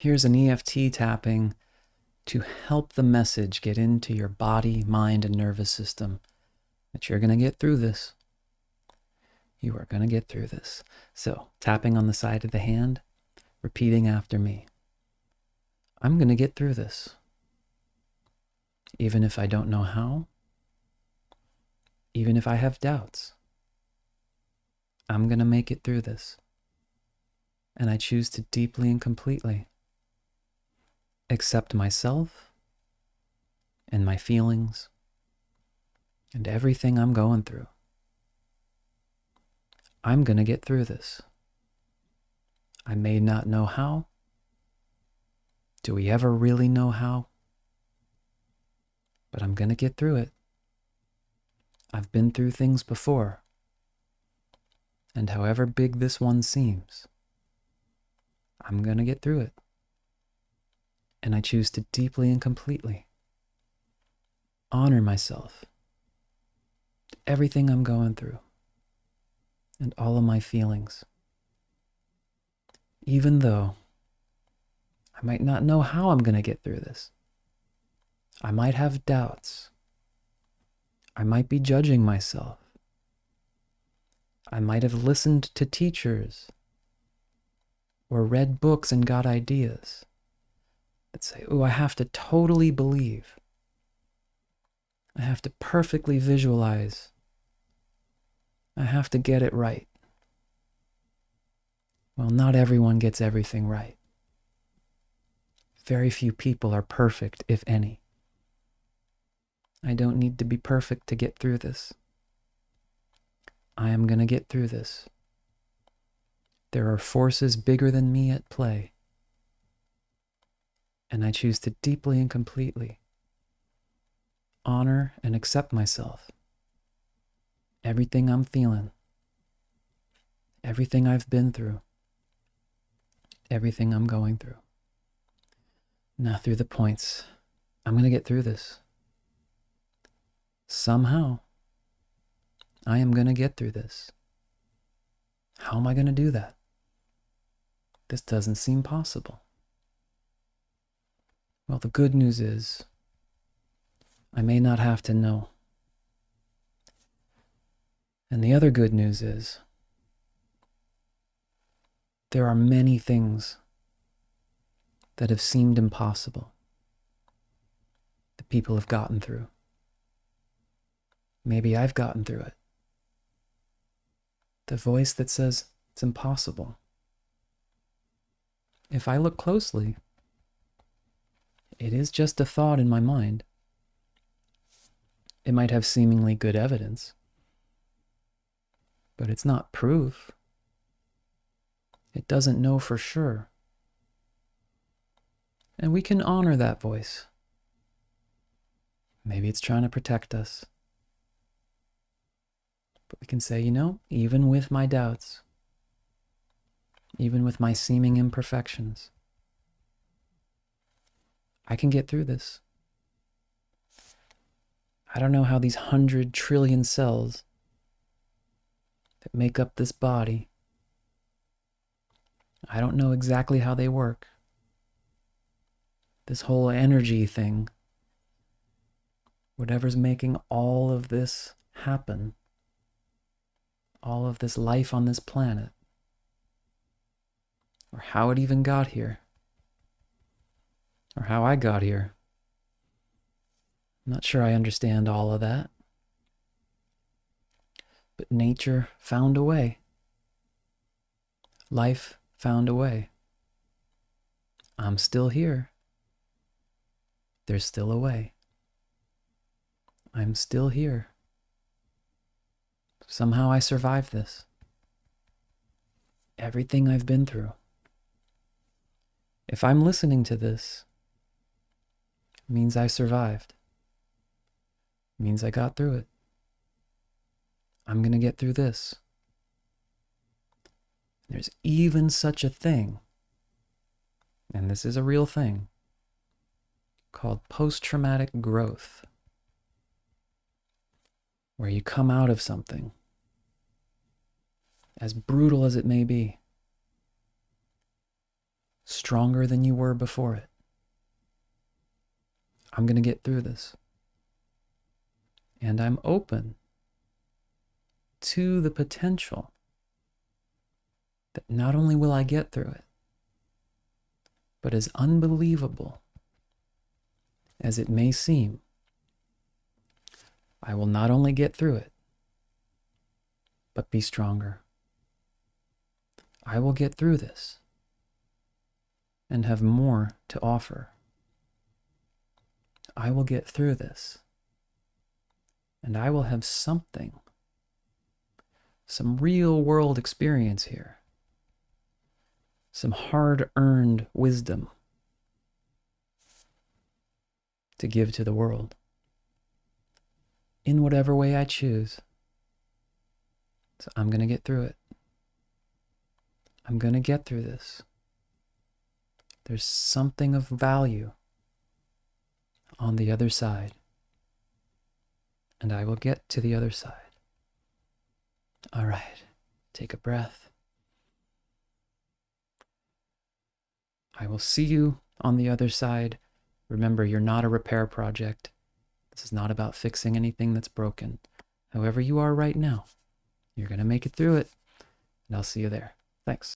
Here's an EFT tapping to help the message get into your body, mind, and nervous system that you're going to get through this. You are going to get through this. So, tapping on the side of the hand, repeating after me. I'm going to get through this. Even if I don't know how, even if I have doubts, I'm going to make it through this. And I choose to deeply and completely accept myself and my feelings and everything I'm going through. I'm going to get through this. I may not know how. Do we ever really know how? But I'm going to get through it. I've been through things before. And however big this one seems, I'm going to get through it. And I choose to deeply and completely honor myself, everything I'm going through, and all of my feelings. Even though I might not know how I'm going to get through this. I might have doubts. I might be judging myself. I might have listened to teachers or read books and got ideas that say, oh, I have to totally believe. I have to perfectly visualize. I have to get it right. Well, not everyone gets everything right. Very few people are perfect, if any. I don't need to be perfect to get through this. I am going to get through this. There are forces bigger than me at play. And I choose to deeply and completely honor and accept myself. Everything I'm feeling. Everything I've been through. Everything I'm going through. Now through the points. I'm going to get through this. Somehow, I am going to get through this. How am I going to do that? This doesn't seem possible. Well, the good news is, I may not have to know. And the other good news is, there are many things that have seemed impossible that people have gotten through. Maybe I've gotten through it. The voice that says it's impossible. If I look closely, it is just a thought in my mind. It might have seemingly good evidence, but it's not proof. It doesn't know for sure. And we can honor that voice. Maybe it's trying to protect us. But we can say, you know, even with my doubts, even with my seeming imperfections, I can get through this. I don't know how these 100 trillion cells that make up this body, I don't know exactly how they work. This whole energy thing, whatever's making all of this happen, all of this life on this planet, or how it even got here, or how I got here. I'm not sure I understand all of that. But nature found a way. Life found a way. I'm still here. There's still a way. I'm still here. Somehow I survived this. Everything I've been through. If I'm listening to this, it means I survived. It means I got through it. I'm going to get through this. There's even such a thing, and this is a real thing, called post-traumatic growth, where you come out of something, as brutal as it may be, stronger than you were before it. I'm going to get through this. And I'm open to the potential that not only will I get through it, but as unbelievable as it may seem, I will not only get through it, but be stronger. I will get through this and have more to offer. I will get through this and I will have something, some real world experience here, some hard-earned wisdom to give to the world in whatever way I choose. So I'm going to get through it. I'm going to get through this. There's something of value on the other side, and I will get to the other side. All right, take a breath. I will see you on the other side. Remember, you're not a repair project. This is not about fixing anything that's broken. However you are right now, you're going to make it through it, and I'll see you there. Thanks.